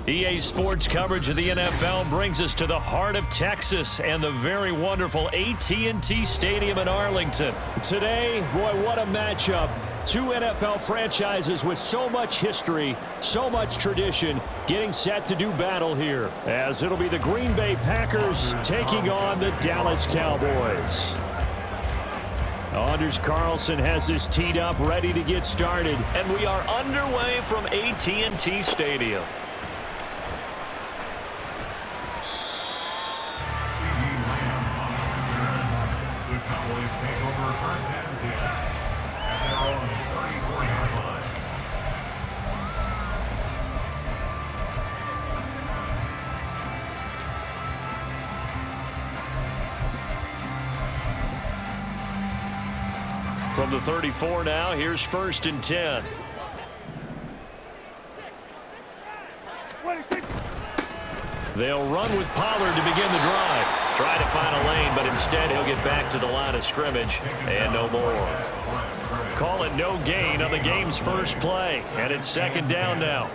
EA Sports coverage of the NFL brings us to the heart of Texas and the very wonderful AT&T Stadium in Arlington. Today, boy, what a matchup. Two NFL franchises with so much history, so much tradition, getting set to do battle here, as it'll be the Green Bay Packers taking on the Dallas Cowboys. Anders Carlson has this teed up, ready to get started. And we are underway from AT&T Stadium. From the 34 now, here's 1st and 10. They'll run with Pollard to begin the drive. Try to find a lane, but instead he'll get back to the line of scrimmage and no more. Call it no gain on the game's first play, and it's 2nd down now.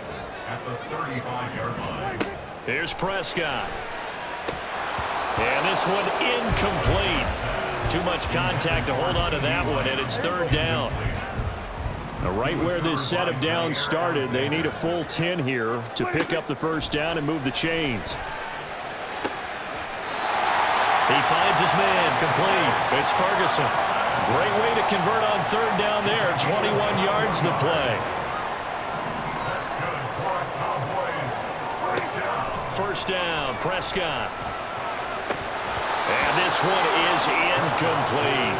At the 35-yard line. Here's Prescott. And this one incomplete. Too much contact to hold on to that one, and it's 3rd down. Now, right where this set of downs started, they need a full 10 here to pick up the 1st down and move the chains. He finds his man, complete. It's Ferguson. Great way to convert on 3rd down there. 21 yards the play. 1st down, Prescott. And this one is incomplete.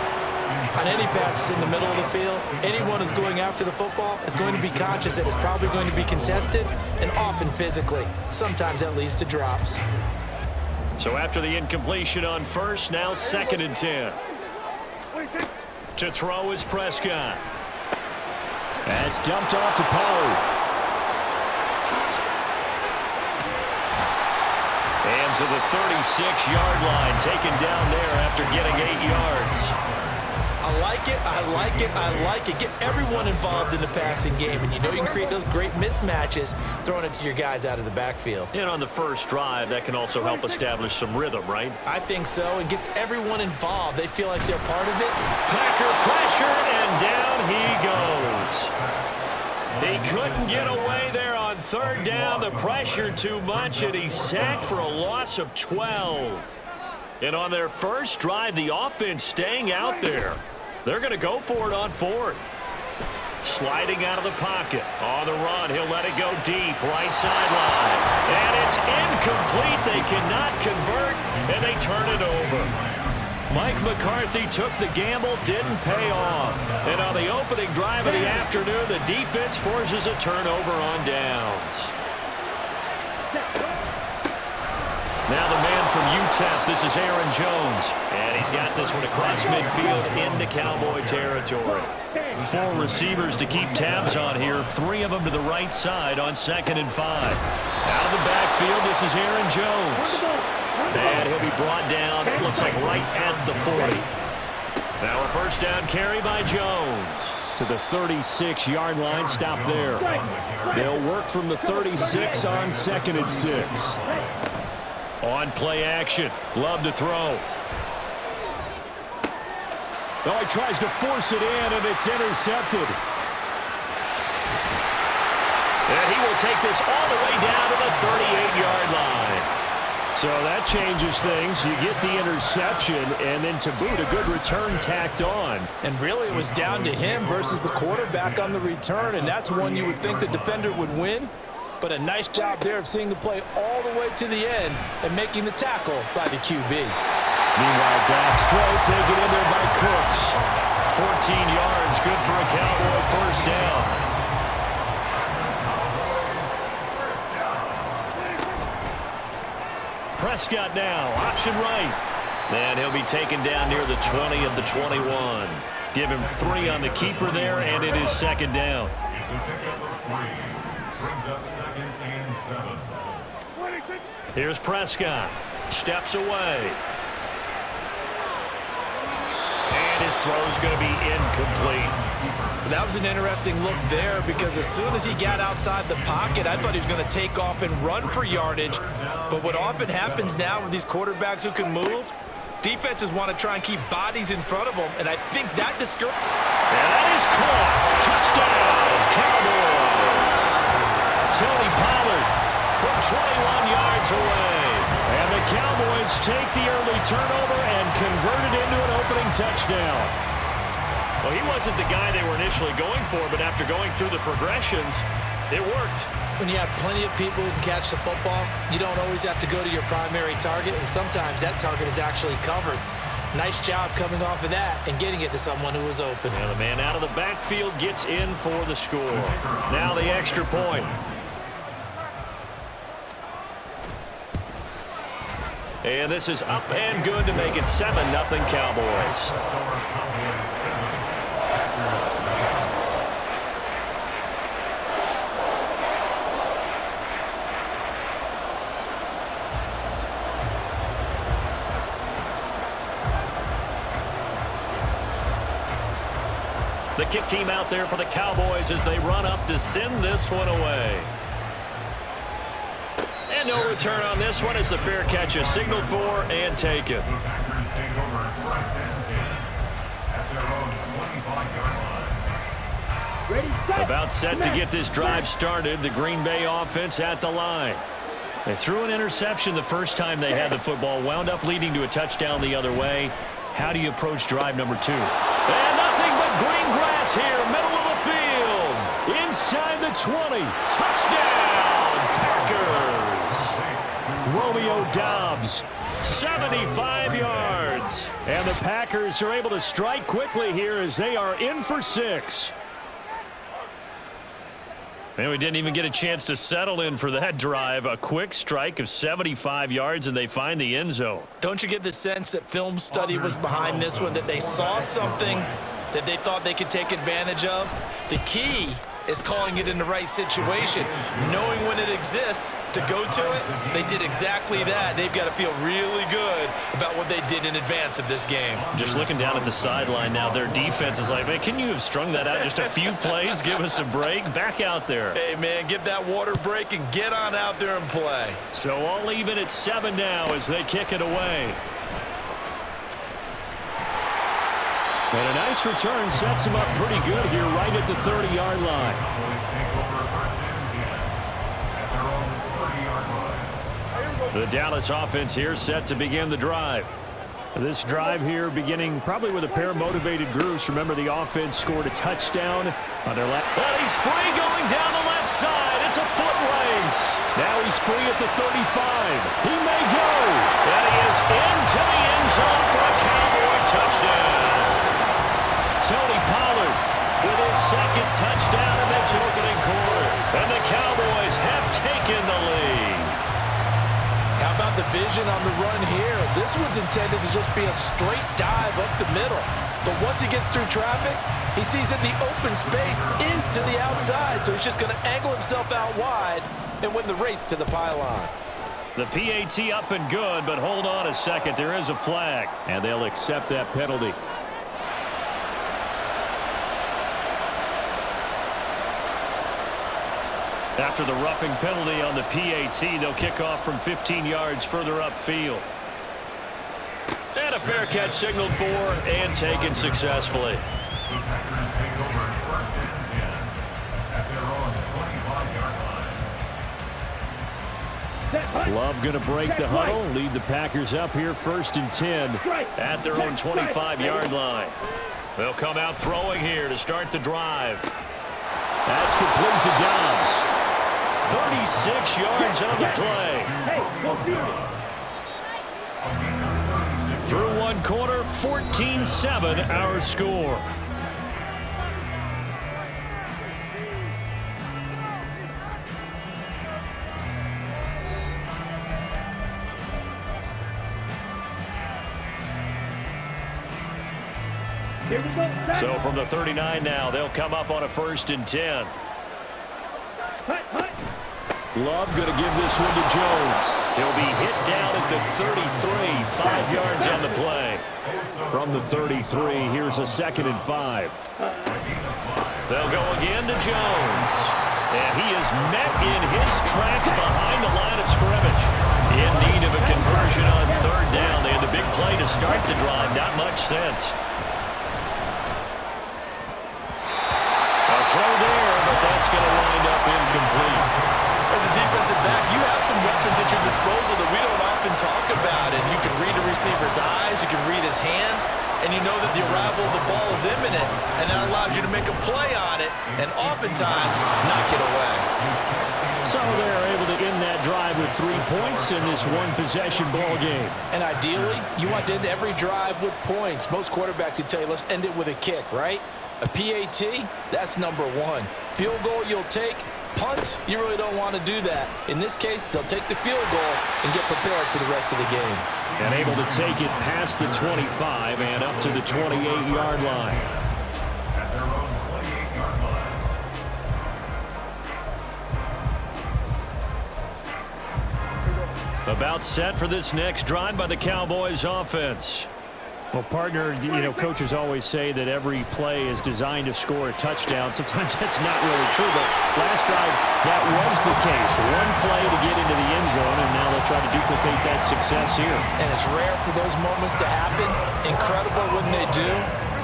On any passes in the middle of the field, anyone who's going after the football is going to be conscious that it's probably going to be contested and often physically. Sometimes that leads to drops. So after the incompletion on 1st, now 2nd and 10. To throw is Prescott. That's dumped off to Pollard. And to the 36-yard line, taken down there after getting 8 yards. I like it, I like it, I like it. Get everyone involved in the passing game, and you know you can create those great mismatches throwing it to your guys out of the backfield. And on the first drive, that can also help establish some rhythm, right? I think so, and gets everyone involved. They feel like they're part of it. Packer pressure, and down he goes. He couldn't get away there on 3rd down. The pressure too much, and he's sacked for a loss of 12. And on their first drive, the offense staying out there. They're going to go for it on 4th. Sliding out of the pocket. On the run, he'll let it go deep. Right sideline. And it's incomplete. They cannot convert, and they turn it over. Mike McCarthy took the gamble, didn't pay off. And on the opening drive of the afternoon, the defense forces a turnover on downs. Now the man from UTEP, this is Aaron Jones. And he's got this one across midfield into Cowboy territory. 4 receivers to keep tabs on here. 3 of them to the right side on 2nd and 5. Out of the backfield, this is Aaron Jones. And he'll be brought down, it looks like right at the 40. Now a 1st down carry by Jones. To the 36-yard line, stop there. They'll work from the 36 on 2nd and 6. On play action. Love to throw. Oh, he tries to force it in, and it's intercepted. And he will take this all the way down to the 38-yard line. So that changes things. You get the interception, and then to boot, a good return tacked on. And really, it was down to him versus the quarterback on the return, and that's one you would think the defender would win. But a nice job there of seeing the play all the way to the end and making the tackle by the QB. Meanwhile, Dak's throw taken in there by Cooks. 14 yards, good for a Cowboy 1st down. Prescott now, option right. And he'll be taken down near the 20 of the 21. Give him 3 on the keeper there, and it is 2nd down. It's a pickup of 3. Brings up 2nd and 7. Here's Prescott. Steps away. And his his throw is going to be incomplete. That was an interesting look there because as soon as he got outside the pocket, I thought he was going to take off and run for yardage. But what often happens now with these quarterbacks who can move, defenses want to try and keep bodies in front of them, and I think that discourages. And that is caught. Touchdown, Cowboys. Tony Pollard from 21 yards away. And the Cowboys take the early turnover and convert it into an opening touchdown. Well, he wasn't the guy they were initially going for, but after going through the progressions, it worked. When you have plenty of people who can catch the football, you don't always have to go to your primary target, and sometimes that target is actually covered. Nice job coming off of that and getting it to someone who was open. Now the man out of the backfield gets in for the score. Now the extra point. And this is up and good to make it 7-0 Cowboys. The kick team out there for the Cowboys as they run up to send this one away. And no return on this one as the fair catch is signaled for and taken. About set to get this drive started. The Green Bay offense at the line. They threw an interception the first time they had the football, wound up leading to a touchdown the other way. How do you approach drive number 2? And nothing but green grass here, middle of the field. Inside the 20. Touchdown, Packers. Romeo Doubs. 75 yards. And the Packers are able to strike quickly here as they are in for 6. And we didn't even get a chance to settle in for that drive. A quick strike of 75 yards, and they find the end zone. Don't you get the sense that film study was behind this one, that they saw something that they thought they could take advantage of? The key is calling it in the right situation, knowing when it exists to go to it. They did exactly that. They've got to feel really good about what they did in advance of this game. Just looking down at the sideline now, their defense is like, man, can you have strung that out just a few plays? Give us a break. Back out there. Hey, man, give that water break and get on out there and play. So all even at 7 now as they kick it away. And a nice return sets him up pretty good here right at the 30-yard line. The Dallas offense here set to begin the drive. This drive here beginning probably with a pair of motivated groups. Remember, the offense scored a touchdown on their left. But he's free going down the left side. It's a foot race. Now he's free at the 35. He may go. And he is into the end zone for a Cowboy touchdown. Tony Pollard with his second touchdown in this opening quarter. And the Cowboys have taken the lead. How about the vision on the run here? This one's intended to just be a straight dive up the middle. But once he gets through traffic, he sees that the open space is to the outside. So he's just going to angle himself out wide and win the race to the pylon. The PAT up and good, but hold on a second. There is a flag. And they'll accept that penalty. After the roughing penalty on the PAT, they'll kick off from 15 yards further upfield. And a fair catch signaled for and taken successfully. Love going to break the huddle, lead the Packers up here 1st and 10. At their own 25-yard line. They'll come out throwing here to start the drive. That's complete to Doubs. 36 yards on the play. Through one quarter, 14-7 our score. So from the 39 now, they'll come up on a 1st and 10. Love going to give this one to Jones. He'll be hit down at the 33, 5 yards on the play. From the 33, here's a 2nd and 5. They'll go again to Jones. And he is met in his tracks behind the line of scrimmage. In need of a conversion on 3rd down. They had the big play to start the drive. Not much sense. A throw there, but that's going to wind up incomplete. As a defensive back, you have some weapons at your disposal that we don't often talk about. And you can read the receiver's eyes, you can read his hands, and you know that the arrival of the ball is imminent, and that allows you to make a play on it and oftentimes knock it away. So they're able to end that drive with 3 points in this one-possession ball game. And ideally, you want to end every drive with points. Most quarterbacks would tell you, let's end it with a kick, right? A PAT, that's number 1. Field goal you'll take. Punts, you really don't want to do that. In this case, they'll take the field goal and get prepared for the rest of the game. And able to take it past the 25 and up to the 28-yard line. At their own 28-yard line. About set for this next drive by the Cowboys offense. Well, partner, coaches always say that every play is designed to score a touchdown. Sometimes that's not really true, but last drive, that was the case. One play to get into the end zone, and now they'll try to duplicate that success here. And it's rare for those moments to happen. Incredible when they do.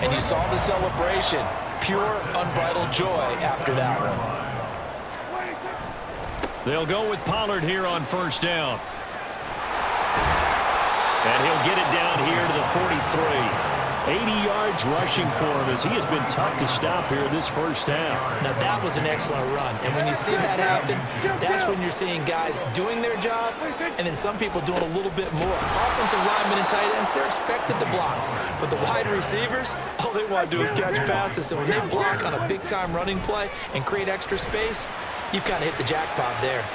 And you saw the celebration. Pure, unbridled joy after that one. They'll go with Pollard here on 1st down. And he'll get it down here to the 43. 80 yards rushing for him as he has been tough to stop here this first half. Now, that was an excellent run. And when you see that happen, that's when you're seeing guys doing their job and then some people doing a little bit more. Offensive linemen and tight ends, they're expected to block. But the wide receivers, all they want to do is catch passes. So when they block on a big-time running play and create extra space, you've kind of hit the jackpot there.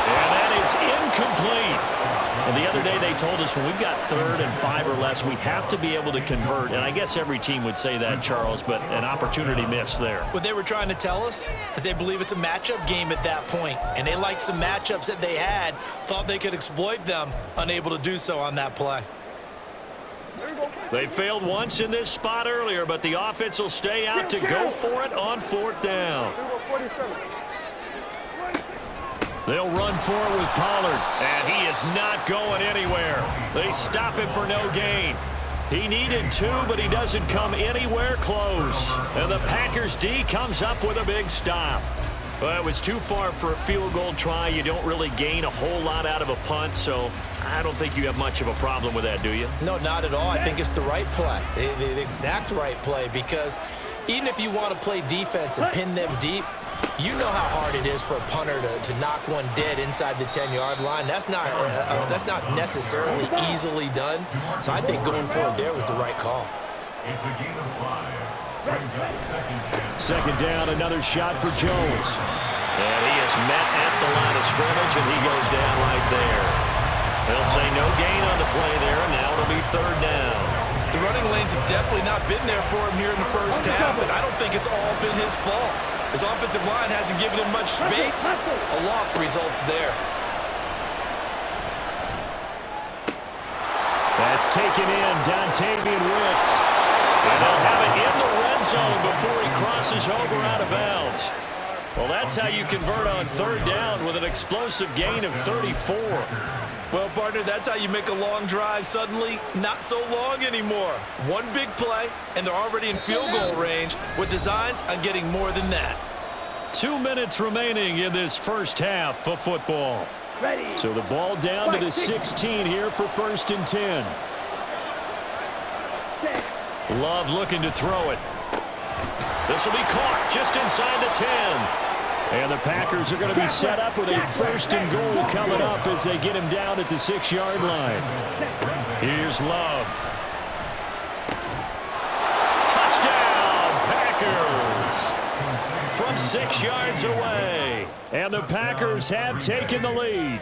And that is incomplete. And the other day they told us when we've got 3rd and 5 or less, we have to be able to convert. And I guess every team would say that, Charles, but an opportunity missed there. What they were trying to tell us is they believe it's a matchup game at that point. And they liked some matchups that they had, thought they could exploit them, unable to do so on that play. They failed once in this spot earlier, but the offense will stay out to go for it on 4th down. They'll run for it with Pollard, and he is not going anywhere. They stop him for no gain. He needed 2, but he doesn't come anywhere close. And the Packers D comes up with a big stop. Well, it was too far for a field goal try. You don't really gain a whole lot out of a punt, so I don't think you have much of a problem with that, do you? No, not at all. I think it's the right play, the exact right play, because even if you want to play defense and pin them deep, you know how hard it is for a punter to knock one dead inside the 10-yard line. That's not necessarily easily done. So I think going forward there was the right call. It's a gain of 5. Brings up 2nd down. 2nd down, another shot for Jones. And he is met at the line of scrimmage, and he goes down right there. They'll say no gain on the play there, and now it'll be 3rd down. The running lanes have definitely not been there for him here in the first half, and I don't think it's all been his fault. His offensive line hasn't given him much space. A loss results there. That's taken in, Dontavian Wicks. And they'll have it in the red zone before he crosses over out of bounds. Well, that's how you convert on 3rd down with an explosive gain of 34. Well, partner, that's how you make a long drive suddenly not so long anymore. One big play, and they're already in field goal range with designs on getting more than that. 2 minutes remaining in this first half of football. So the ball down to the 16 here for 1st and 10. Love looking to throw it. This will be caught just inside the 10. And the Packers are going to be set up with a 1st and goal coming up as they get him down at the 6-yard line. Here's Love. Touchdown, Packers! From 6 yards away. And the Packers have taken the lead.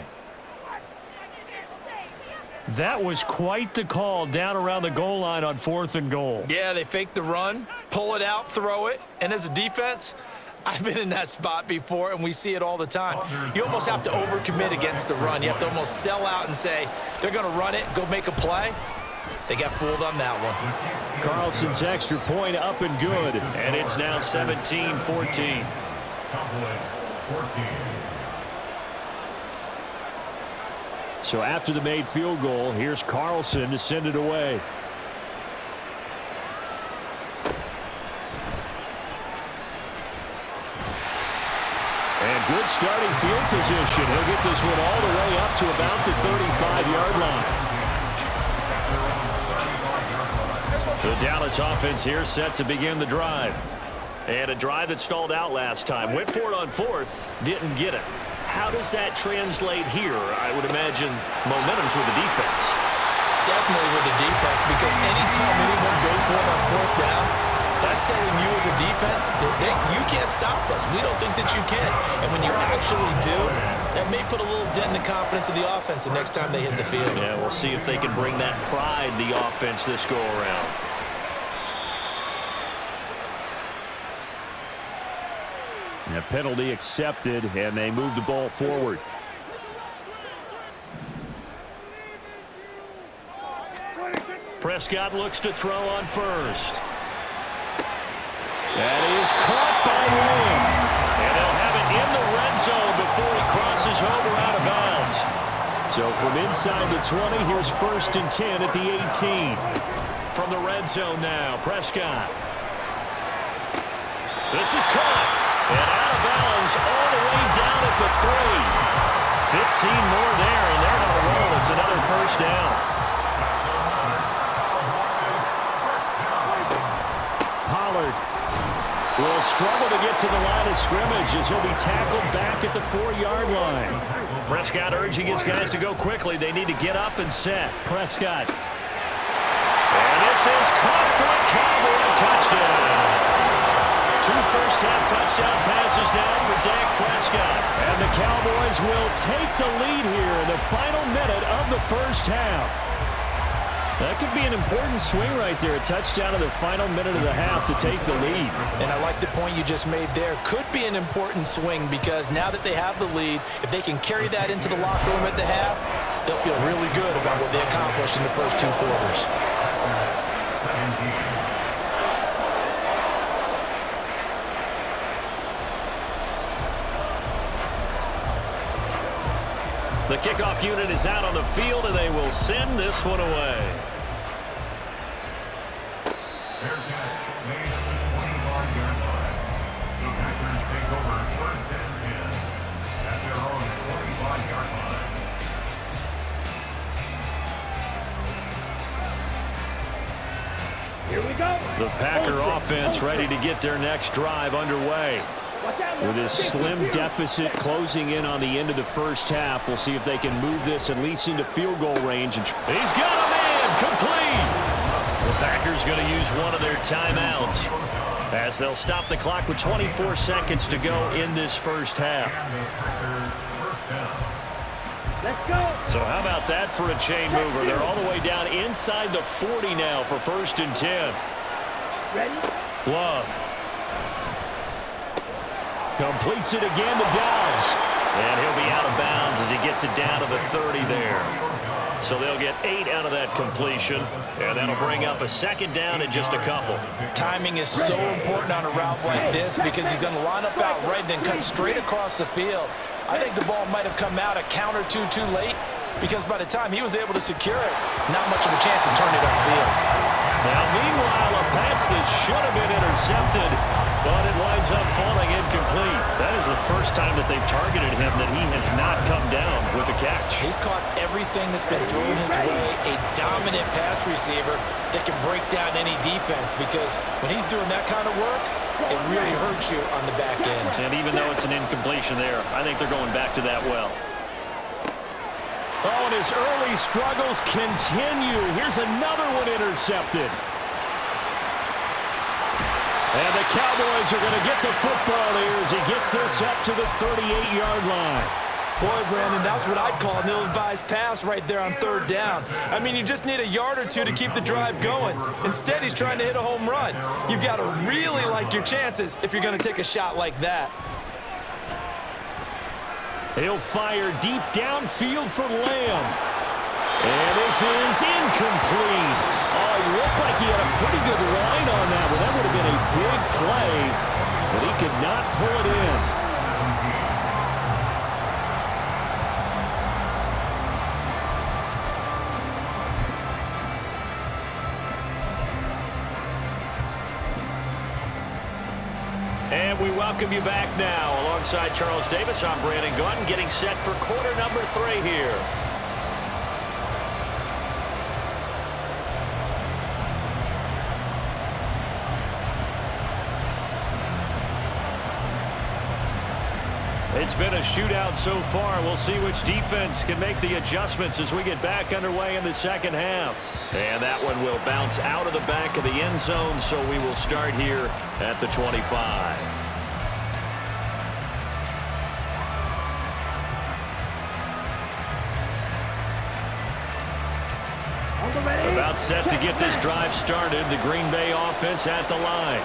That was quite the call down around the goal line on 4th and goal. Yeah, they fake the run, pull it out, throw it, and as a defense, I've been in that spot before, and we see it all the time. You almost have to overcommit against the run. You have to almost sell out and say, they're going to run it, go make a play. They got fooled on that one. Carlson's extra point up and good. And it's now 17-14. Cowboys 14. So after the made field goal, here's Carlson to send it away. And good starting field position. He'll get this one all the way up to about the 35-yard line. The Dallas offense here set to begin the drive. And a drive that stalled out last time. Went for it on fourth, didn't get it. How does that translate here? I would imagine momentum's with the defense. Definitely with the defense, because anytime anyone goes for it on fourth down, that's telling you as a defense that you can't stop us. We don't think that you can. And when you actually do, that may put a little dent in the confidence of the offense the next time they hit the field. Yeah, we'll see if they can bring that pride the offense this go around. A penalty accepted, and they move the ball forward. Prescott looks to throw on first. That is caught by Lamb. And they'll have it in the red zone before he crosses over out of bounds. So from inside the 20, here's 1st and 10 at the 18. From the red zone now, Prescott. This is caught. And out of bounds all the way down at the 3. 15 more there, and they're going to roll. It's another first down. Pollard will struggle to get to the line of scrimmage as he'll be tackled back at the 4-yard line. Prescott urging his guys to go quickly. They need to get up and set. Prescott. And this is caught for a Cowboy touchdown. 2 first-half touchdown passes now for Dak Prescott. And the Cowboys will take the lead here in the final minute of the first half. That could be an important swing right there. A touchdown in the final minute of the half to take the lead. And I like the point you just made there. Could be an important swing because now that they have the lead, if they can carry that into the locker room at the half, they'll feel really good about what they accomplished in the first 2 quarters. 17. The kickoff unit is out on the field, and they will send this one away. Fair catch made at the 25-yard line. The Packers take over 1st and 10 at their own 25-yard line. Here we go. The Packer offense ready to get their next drive underway. With this slim deficit closing in on the end of the first half, we'll see if they can move this at least into field goal range. He's got a man complete. The Packers going to use one of their timeouts as they'll stop the clock with 24 seconds to go in this first half. Let's go. So how about that for a chain mover? They're all the way down inside the 40 now for 1st and 10. Ready? Love. Completes it again to Downs. And he'll be out of bounds as he gets it down to the 30 there. So they'll get 8 out of that completion, and that'll bring up a 2nd down in just a couple. Timing is so important on a route like this because he's going to line up out right and then cut straight across the field. I think the ball might have come out a count or two too late because by the time he was able to secure it, not much of a chance to turn it upfield. Now, meanwhile, a pass that should have been intercepted, but it winds up falling incomplete. That is the first time that they've targeted him that he has not come down with a catch. He's caught everything that's been thrown his way, a dominant pass receiver that can break down any defense because when he's doing that kind of work, it really hurts you on the back end. And even though it's an incompletion there, I think they're going back to that well. Oh, and his early struggles continue. Here's another one intercepted. And the Cowboys are going to get the football here as he gets this up to the 38-yard line. Boy, Brandon, that's what I'd call an ill-advised pass right there on third down. I mean, you just need a yard or two to keep the drive going. Instead, he's trying to hit a home run. You've got to really like your chances if you're going to take a shot like that. He'll fire deep downfield for Lamb. And this is incomplete. Oh, he looked like he had a pretty good line on that one. That would have been a big play, but he could not pull it in. And we welcome you back now. Alongside Charles Davis, I'm Brandon Gunn, getting set for quarter number 3 here. It's been a shootout so far. We'll see which defense can make the adjustments as we get back underway in the second half. And that one will bounce out of the back of the end zone, so we will start here at the 25. About set to get this drive started. The Green Bay offense at the line.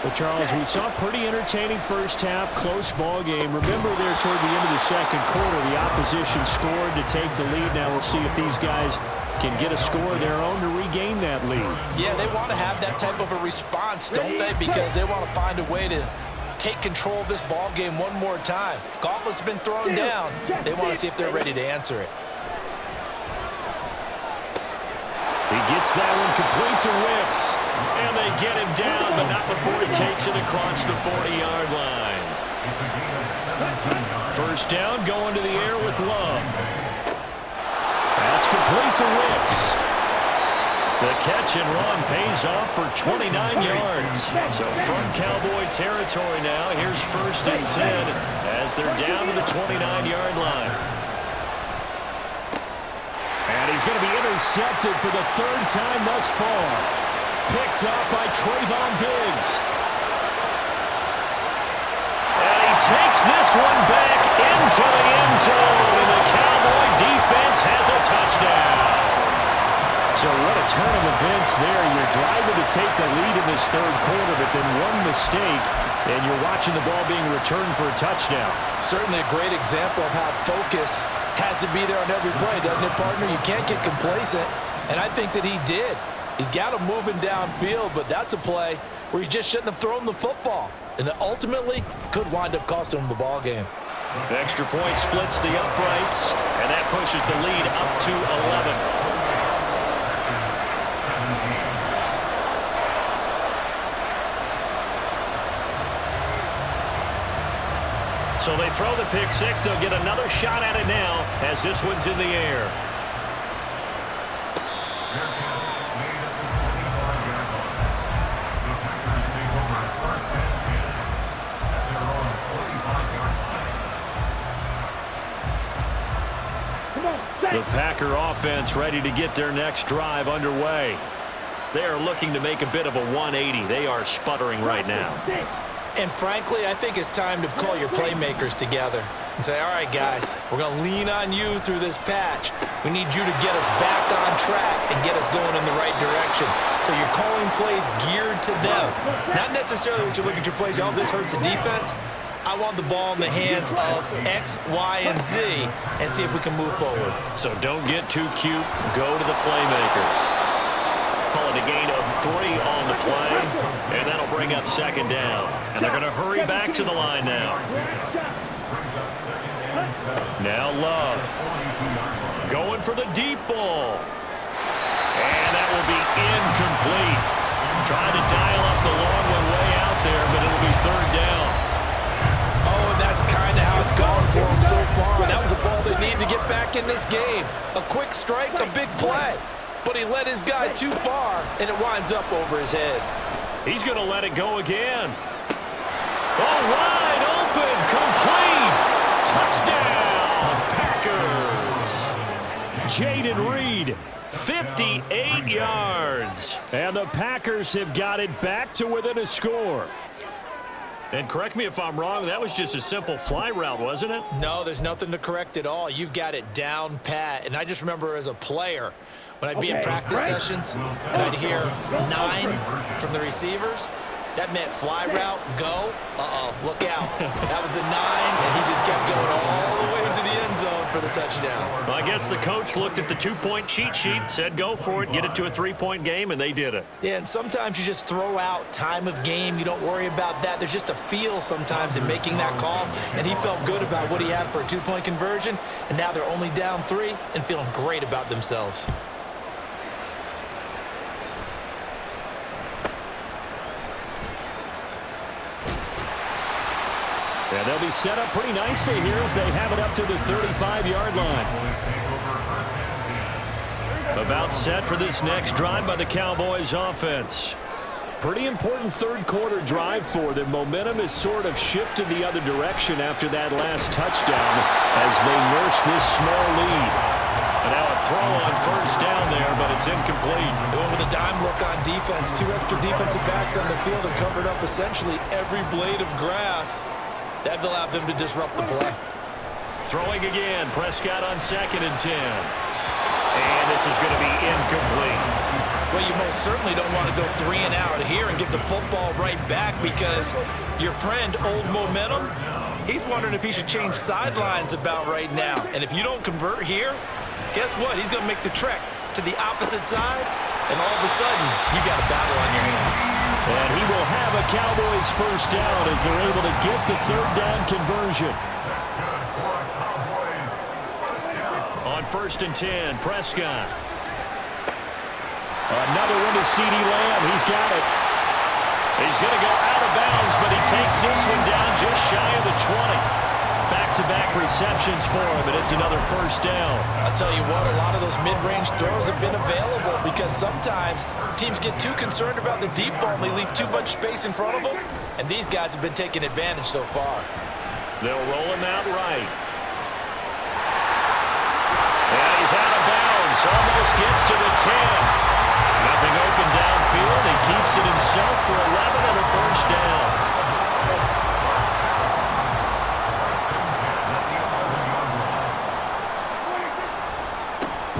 Well, Charles, we saw a pretty entertaining first half, close ball game. Remember there toward the end of the second quarter, the opposition scored to take the lead. Now we'll see if these guys can get a score of their own to regain that lead. Yeah, they want to have that type of a response, don't they? Because they want to find a way to take control of this ball game one more time. Gauntlet's been thrown down. They want to see if they're ready to answer it. He gets that one complete to Wicks. And they get him down, but not before he takes it across the 40-yard line. First down, going to the air with Love. That's complete to Wicks. The catch and run pays off for 29 yards. So from Cowboy territory now, here's 1st and 10 as they're down to the 29-yard line. And he's going to be intercepted for the 3rd time thus far. Picked up by Trayvon Diggs. And he takes this one back into the end zone, and the Cowboy defense has a touchdown. So what a turn of events there. You're driving to take the lead in this 3rd quarter, but then one mistake, and you're watching the ball being returned for a touchdown. Certainly a great example of how focus has to be there on every play, doesn't it, partner? You can't get complacent, and I think that he did. He's got him moving downfield, but that's a play where he just shouldn't have thrown the football. And it ultimately could wind up costing him the ball game. The extra point splits the uprights, and that pushes the lead up to 11. So they throw the pick six. They'll get another shot at it now as this one's in the air. The Packer offense ready to get their next drive underway. They are looking to make a bit of a 180. They are sputtering right now. And frankly, I think it's time to call your playmakers together and say, all right, guys, we're going to lean on you through this patch. We need you to get us back on track and get us going in the right direction. So you're calling plays geared to them. Not necessarily when you look at your plays, oh, this hurts the defense. I want the ball in the hands of X, Y, and Z and see if we can move forward. So don't get too cute. Go to the playmakers. Call it a gain of 3 on the play, and that'll bring up 2nd down. And they're going to hurry back to the line now. Now Love. Going for the deep ball. And that will be incomplete. Trying to dial up the long one way out there, but it'll be 3rd down. Oh, and that's kind of how it's gone for him so far. That was a ball they need to get back in this game. A quick strike, a big play. But he let his guy too far, and it winds up over his head. He's going to let it go again. Oh, wide open, complete. Touchdown, Packers. Jaden Reed. 58 yards. And the Packers have got it back to within a score. And correct me if I'm wrong, that was just a simple fly route, wasn't it? No, there's nothing to correct at all. You've got it down pat. And I just remember as a player, when I'd be in practice sessions and I'd hear 9 from the receivers, that meant fly route, go. Look out. That was the 9, and he just kept going all the way into the end zone for the touchdown. Well, I guess the coach looked at the 2-point cheat sheet, said go for it, get it to a 3-point game, and they did it. Yeah, and sometimes you just throw out time of game. You don't worry about that. There's just a feel sometimes in making that call, and he felt good about what he had for a 2-point conversion, and now they're only down 3 and feeling great about themselves. And they'll be set up pretty nicely here as they have it up to the 35-yard line. About set for this next drive by the Cowboys offense. Pretty important third-quarter drive for them. Momentum has sort of shifted the other direction after that last touchdown as they nurse this small lead. And now a throw on first down there, but it's incomplete. They went with a dime look on defense. 2 extra defensive backs on the field and covered up essentially every blade of grass. That allowed them to disrupt the play. Throwing again. Prescott on 2nd and 10. And this is going to be incomplete. Well, you most certainly don't want to go 3 and out here and give the football right back because your friend, Old Momentum, he's wondering if he should change sidelines about right now. And if you don't convert here, guess what? He's going to make the trek to the opposite side, and all of a sudden, you got a battle on your hands. And he will have a Cowboys first down as they're able to get the 3rd down conversion. On 1st and 10, Prescott. Another one to CeeDee Lamb. He's got it. He's going to go out of bounds, but he takes this one down just shy of the 20. Back-to-back receptions for him, and it's another first down. I'll tell you what, a lot of those mid-range throws have been available because sometimes teams get too concerned about the deep ball and they leave too much space in front of them, and these guys have been taking advantage so far. They'll roll him out right. And he's out of bounds, almost gets to the 10. Nothing open downfield. He keeps it himself for 11 and a first down.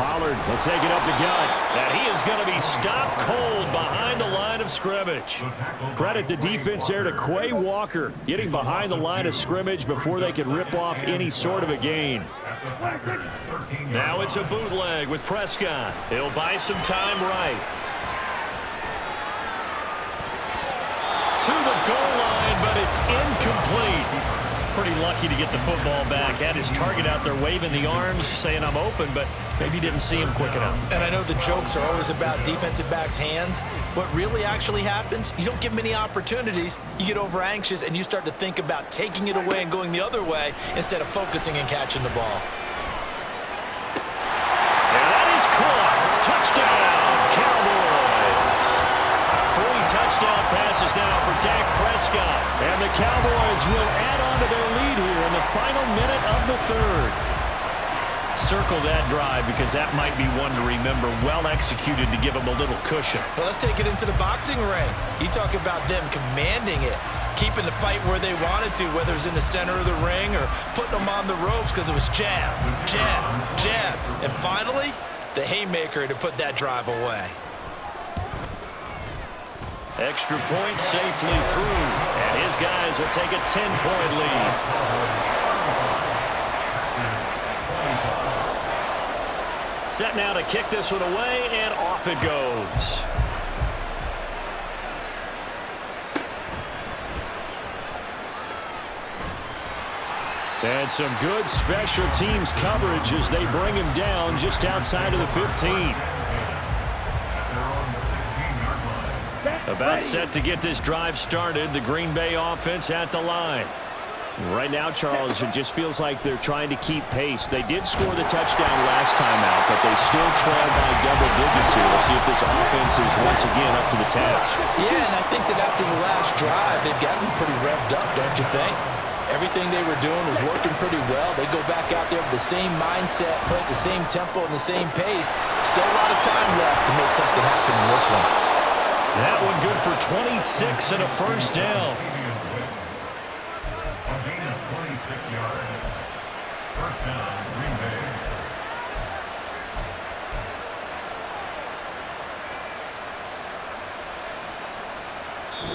Pollard will take it up the gut. And he is going to be stopped cold behind the line of scrimmage. Credit the defense there to Quay Walker, getting behind the line of scrimmage before they could rip off any sort of a gain. Now it's a bootleg with Prescott. He'll buy some time right. To the goal line, but it's incomplete. Pretty lucky to get the football back. Had his target out there waving the arms, saying I'm open, but maybe didn't see him quick enough. And I know the jokes are always about defensive backs' hands. What really actually happens, you don't get many opportunities. You get over anxious, and you start to think about taking it away and going the other way instead of focusing and catching the ball. And that is caught. Touchdown, Cowboys. 3 touchdown passes now for Dak Prescott. And the Cowboys will add on to their lead here in the final minute of the 3rd. Circle that drive because that might be one to remember. Well executed to give them a little cushion. Well, let's take it into the boxing ring. You talk about them commanding it, keeping the fight where they wanted to, whether it's in the center of the ring or putting them on the ropes because it was jab, jab, jab. And finally, the haymaker to put that drive away. Extra point safely through, and his guys will take a 10-point lead. Set now to kick this one away, and off it goes. And some good special teams coverage as they bring him down just outside of the 15. About set to get this drive started. The Green Bay offense at the line. Right now, Charles, it just feels like they're trying to keep pace. They did score the touchdown last time out, but they still trail by double digits here. We'll see if this offense is once again up to the task. Yeah, and I think that after the last drive, they've gotten pretty revved up, don't you think? Everything they were doing was working pretty well. They go back out there with the same mindset, play at the same tempo and the same pace. Still a lot of time left to make something happen in this one. That one good for 26 and a first down. 6 yards. First down, Green Bay.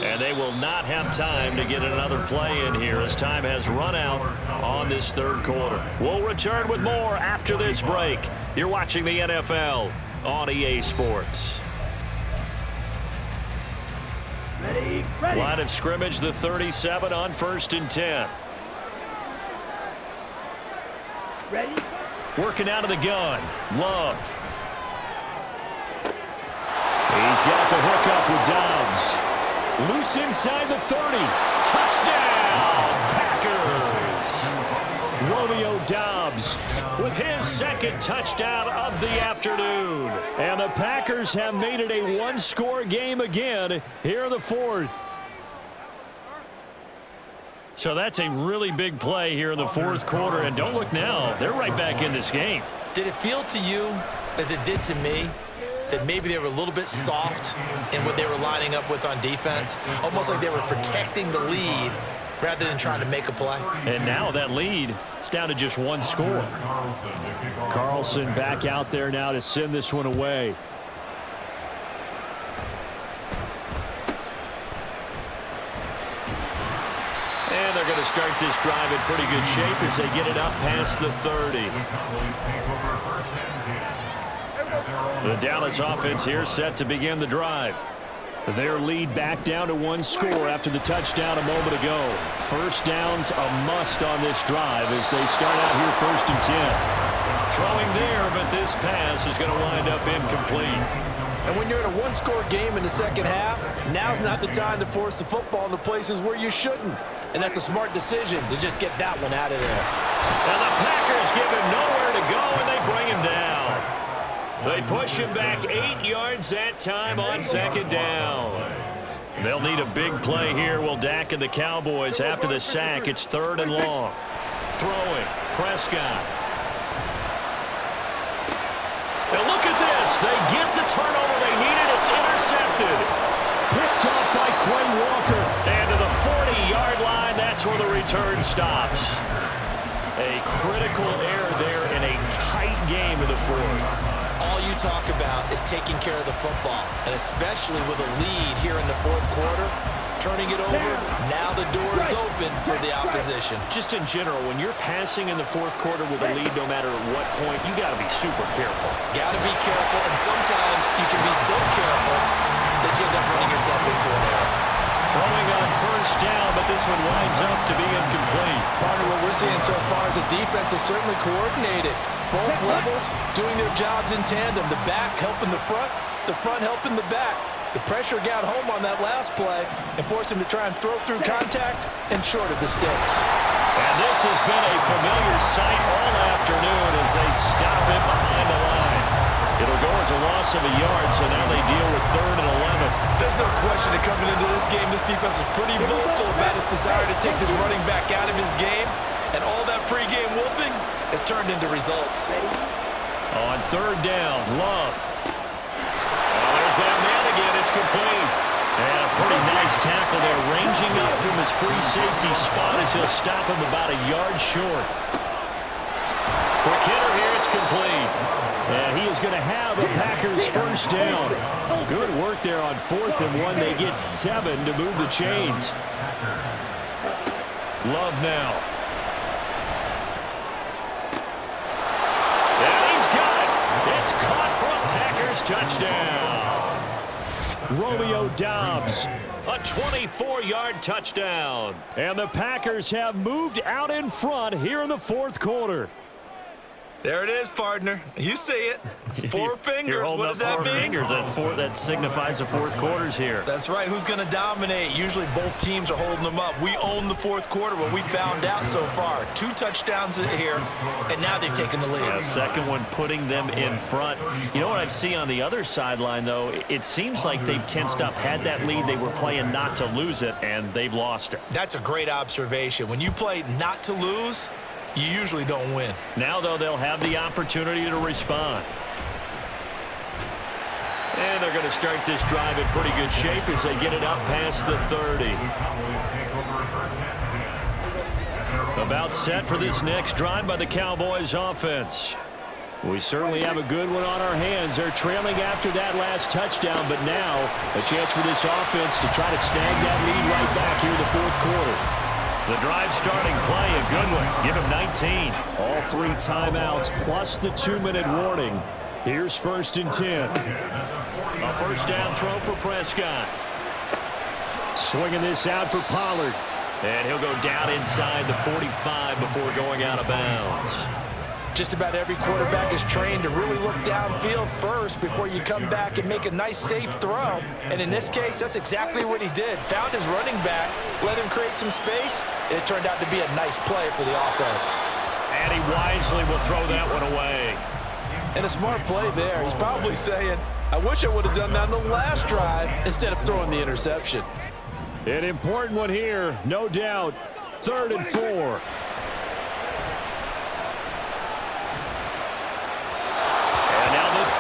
And they will not have time to get another play in here as time has run out on this third quarter. We'll return with more after this break. You're watching the NFL on EA Sports. Ready, ready. Line of scrimmage, the 37 on 1st and 10. Ready. Working out of the gun. Love. He's got the hook up with Dobbs. Loose inside the 30. Touchdown, Packers. Romeo Dobbs with his second touchdown of the afternoon. And the Packers have made it a one-score game again here in the fourth. So that's a really big play here in the fourth quarter. And don't look now. They're right back in this game. Did it feel to you, as it did to me, that maybe they were a little bit soft in what they were lining up with on defense? Almost like they were protecting the lead rather than trying to make a play. And now that lead is down to just one score. Carlson back out there now to send this one away. And they're going to start this drive in pretty good shape as they get it up past the 30. The Dallas offense here set to begin the drive. Their lead back down to one score after the touchdown a moment ago. First down's a must on this drive as they start out here 1st and 10. Throwing there, but this pass is going to wind up incomplete. And when you're in a one-score game in the second half, now's not the time to force the football in the places where you shouldn't. And that's a smart decision to just get that one out of there. And the Packers give him nowhere to go, and they bring him down. They push him back 8 yards that time on second down. They'll need a big play here. Will Dak and the Cowboys after the sack. It's 3rd and long. Throwing. Prescott. Now look at this. They get the turnover they needed. It's intercepted. Picked off by Quay Walker. And to the 40-yard line, that's where the return stops. A critical error there in a tight game in the fourth. All you talk about is taking care of the football, and especially with a lead here in the fourth quarter, turning it over, now the door is open for the opposition. Just in general, when you're passing in the fourth quarter with a lead, no matter at what point, you got to be super careful. Got to be careful, and sometimes you can be so careful that you end up running yourself into an error. Throwing on first down, but this one winds up to be incomplete. Partner, what we're seeing so far is the defense is certainly coordinated. Both levels doing their jobs in tandem. The back helping the front helping the back. The pressure got home on that last play and forced him to try and throw through contact and short of the sticks. And this has been a familiar sight all afternoon as they stop it behind the line. It'll go as a loss of a yard, so now they deal with 3rd and 11. There's no question that coming into this game, this defense was pretty vocal about his desire to take this running back out of his game. And all that pregame whooping has turned into results. On 3rd down, Love. Oh, there's that man again. It's complete. And a pretty nice tackle there, ranging up from his free safety spot as he'll stop him about a yard short. Quick hitter here. It's complete. And he is going to have a Packers first down. Good work there on 4th and 1. They get 7 to move the chains. Love now. And he's got it. It's caught for a Packers touchdown. Romeo Dobbs, a 24-yard touchdown. And the Packers have moved out in front here in the fourth quarter. There it is, partner. You see it. 4 fingers. What does that mean? 4 fingers. That signifies the fourth quarter's here. That's right. Who's going to dominate? Usually both teams are holding them up. We own the fourth quarter, what we found out so far. 2 touchdowns here, and now they've taken the lead. Yeah, second one putting them in front. You know what I see on the other sideline, though? It seems like they've tensed up, had that lead. They were playing not to lose it, and they've lost it. That's a great observation. When you play not to lose, you usually don't win. Now, though, they'll have the opportunity to respond. And they're going to start this drive in pretty good shape as they get it up past the 30. About set for this next drive by the Cowboys offense. We certainly have a good one on our hands. They're trailing after that last touchdown, but now a chance for this offense to try to snag that lead right back here in the fourth quarter. The drive starting play, a good one. Give him 19. All 3 timeouts plus the 2-minute warning. Here's 1st and 10. A first down throw for Prescott. Swinging this out for Pollard. And he'll go down inside the 45 before going out of bounds. Just about every quarterback is trained to really look downfield first before you come back and make a nice, safe throw. And in this case, that's exactly what he did. Found his running back, let him create some space, and it turned out to be a nice play for the offense. And he wisely will throw that one away. And a smart play there. He's probably saying, I wish I would have done that on the last drive instead of throwing the interception. An important one here, no doubt. 3rd and 4.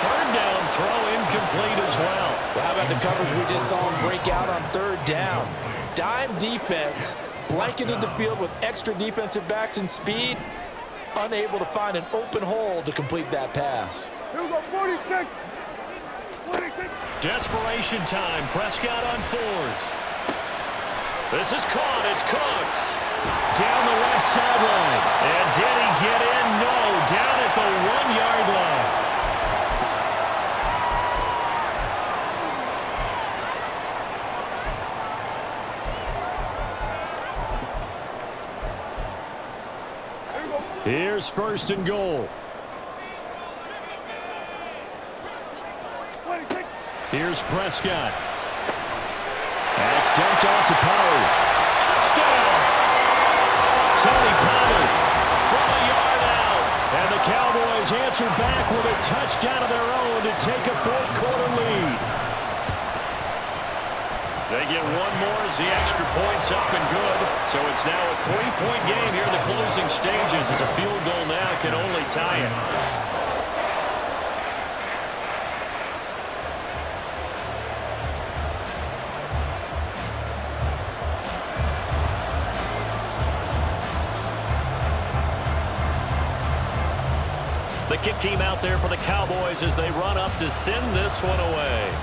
Third down throw incomplete as well. Well, how about the coverage we just saw him break out on 3rd down? Dime defense, blanketed the field with extra defensive backs and speed, unable to find an open hole to complete that pass. Here we go, 46. 46. Desperation time. Prescott on 4th. This is caught. It's Cooks. Down the left sideline. And did he get in? No. Down at the 1-yard line. Here's 1st and goal. Here's Prescott. That's dumped off to Pollard. Touchdown! Tony Pollard from a yard out. And the Cowboys answer back with a touchdown of their own to take a fourth quarter lead. They get one more as the extra point's up and good. So it's now a 3-point game here in the closing stages as a field goal now can only tie it. The kick team out there for the Cowboys as they run up to send this one away.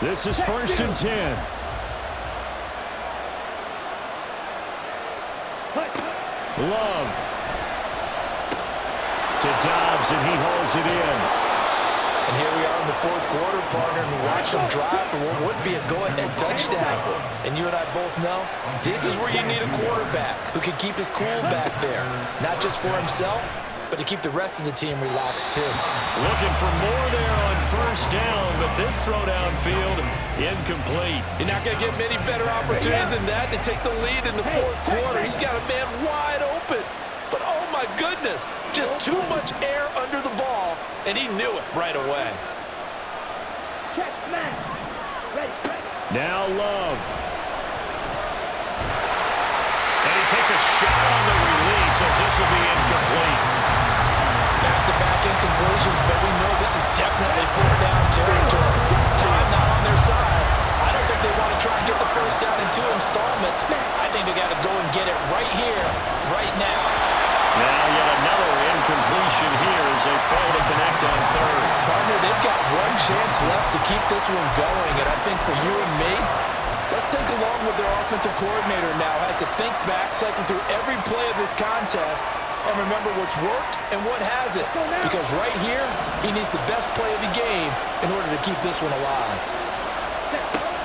This is 1st and 10. Love. To Dobbs, and he hauls it in. And here we are in the fourth quarter, partner, and watch them drive for what would be a go-ahead touchdown. And you and I both know this is where you need a quarterback who can keep his cool back there, not just for himself, but to keep the rest of the team relaxed too. Looking for more there on 1st down, but this throw downfield incomplete. You're not going to get many better opportunities than that to take the lead in the fourth quarter. He's got a man wide open. But oh my goodness, just too much air under the ball, and he knew it right away. Check, man. Ready. Now Love. And he takes a shot on the release as this will be incomplete. Back-to-back incompletions, but we know this is definitely 4th down territory. Time not on their side. I don't think they want to try and get the 1st down in 2 installments. I think they got to go and get it right here, right now. Now yet another incompletion here as they fail to connect on 3rd. Partner, they've got one chance left to keep this one going, and I think for you and me, let's think along with their offensive coordinator now has to think back, cycle through every play of this contest, and remember what's worked and what hasn't. Because right here, he needs the best play of the game in order to keep this one alive.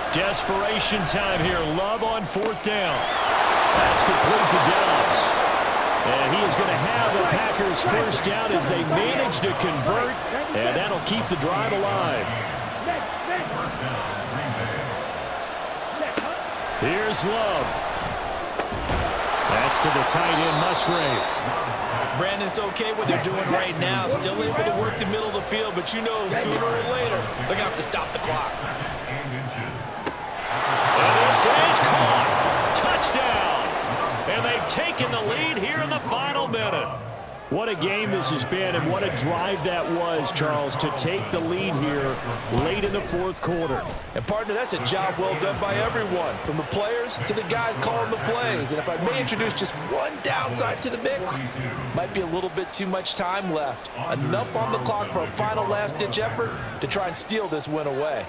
Desperation time here. Love on 4th down. That's complete to Dobbs. And he is going to have the Packers 1st down as they manage to convert, and that'll keep the drive alive. Here's Love. That's to the tight end, Musgrave. Brandon, it's okay what they're doing right now. Still able to work the middle of the field, but you know sooner or later they're going to have to stop the clock. And this is caught. Touchdown. And they've taken the lead here in the final minute. What a game this has been, and what a drive that was, Charles, to take the lead here late in the fourth quarter. And, partner, that's a job well done by everyone, from the players to the guys calling the plays. And if I may introduce just one downside to the mix, might be a little bit too much time left. Enough on the clock for a final last-ditch effort to try and steal this win away.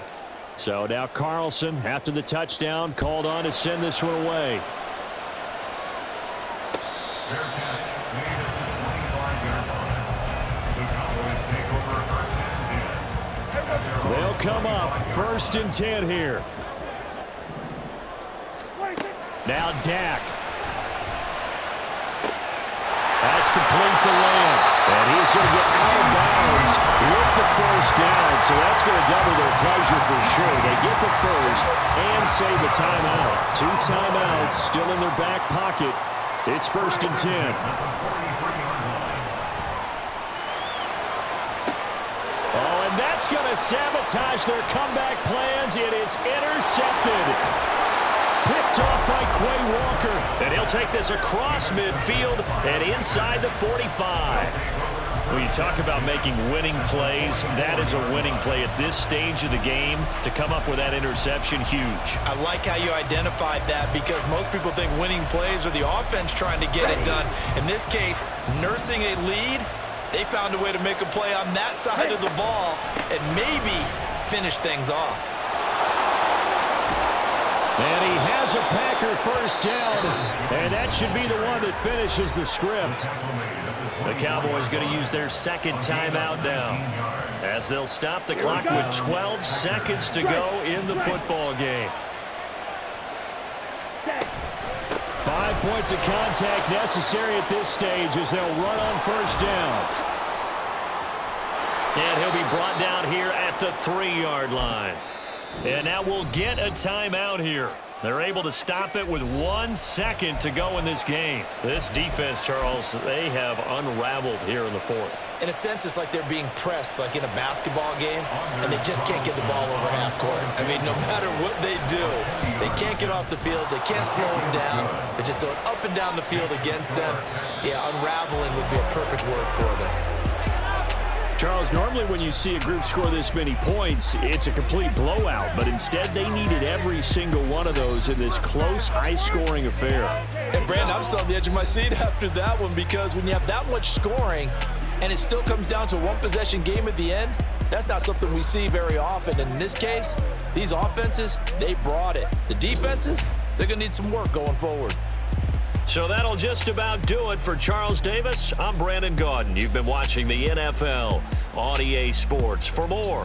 So now Carlson, after the touchdown, called on to send this one away. Fair catch made at the 25-yard line. The Cowboys take over first and 10. They'll come up first and 10 here. Now Dak. That's complete to Lamb. And he's going to get out of bounds with the first down. So that's going to double their pleasure for sure. They get the first and save the timeout. 2 timeouts still in their back pocket. It's first and 10. Oh, and that's going to sabotage their comeback plans. It is intercepted. Picked off by Quay Walker. And he'll take this across midfield and inside the 45. When you talk about making winning plays, that is a winning play at this stage of the game. To come up with that interception, huge. I like how you identified that, because most people think winning plays are the offense trying to get it done. In this case, nursing a lead, they found a way to make a play on that side of the ball and maybe finish things off. And he has a Packer first down, and that should be the one that finishes the script. The Cowboys going to use their second timeout now, as they'll stop the clock with 12 seconds to go in the football game. 5 points of contact necessary at this stage as they'll run on first down. And he'll be brought down here at the 3-yard line. And now we'll get a timeout here. They're able to stop it with 1 second to go in this game. This defense, Charles, they have unraveled here in the fourth. In a sense, it's like they're being pressed, like in a basketball game, and they just can't get the ball over half court. I mean, no matter what they do, they can't get off the field. They can't slow them down. They're just going up and down the field against them. Yeah, unraveling would be a perfect word for them. Charles, normally when you see a group score this many points, it's a complete blowout. But instead, they needed every single one of those in this close, high-scoring affair. And, Brandon, I'm still on the edge of my seat after that one, because when you have that much scoring and it still comes down to a one-possession game at the end, that's not something we see very often. And in this case, these offenses, they brought it. The defenses, they're going to need some work going forward. So that'll just about do it for Charles Davis. I'm Brandon Gaudin. You've been watching the NFL on EA Sports. For more